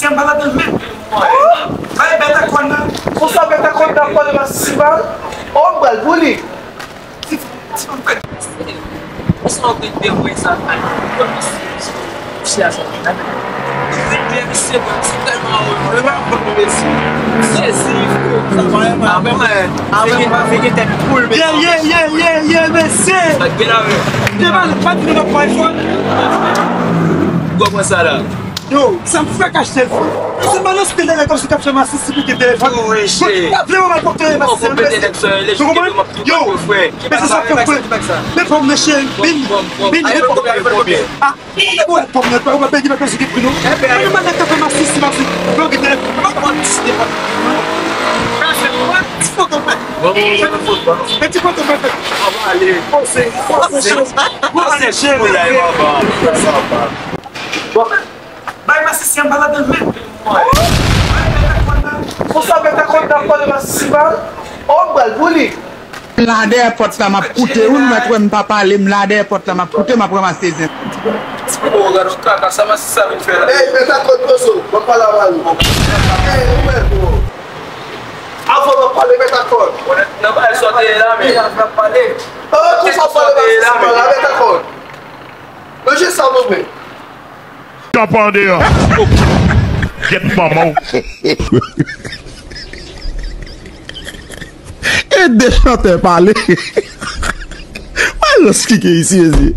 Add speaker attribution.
Speaker 1: masisi mbala de même. Vai beta quando. Você sabe beta quando da pode masisi mbala? Oh, balbuli.
Speaker 2: Você não tem tempo em saber. Se acha que nada. Deve ser, você tá mal. Eu vou ver se.
Speaker 1: Yeah, monsieur.
Speaker 2: Como é ça?
Speaker 1: Yo, ça me fait cacher. C'est maintenant ce que les comme si tu as fait ma scie pour que téléphone.
Speaker 2: Oui, j'ai.
Speaker 1: Vraiment mal pour téléphone. Yo, mais c'est ça que je fais. Mais pour me chier, ah, ouais, pour me pas, on va payer ma cause qui est plus non. Mais maintenant tu as fait ma scie, c'est ma scie. Pour que téléphone. Mais tu peux te mettre. Allez, c'est vai masisi mbala de même. Você sabe beta quando da pode masisi mbala? Oh, balbuli.
Speaker 3: La airport la m'a coûté, ou m'a trouvé pas parler, la airport la m'a coûté, m'a vraiment saisi.
Speaker 2: Oh, garoto, cara, ça va se saber faire.
Speaker 4: Ei, beta quando posso, vou falar mal. Ei, não ah, vou falar beta quando.
Speaker 2: Não vai só ter lá, meu. Vai falar.
Speaker 4: Ah, tu só fala masisi mbala beta quando. Mas já sabemos bem.
Speaker 5: Jump on there. Get my mouth.
Speaker 6: Et des chanteurs parler. Moi, je suis ici.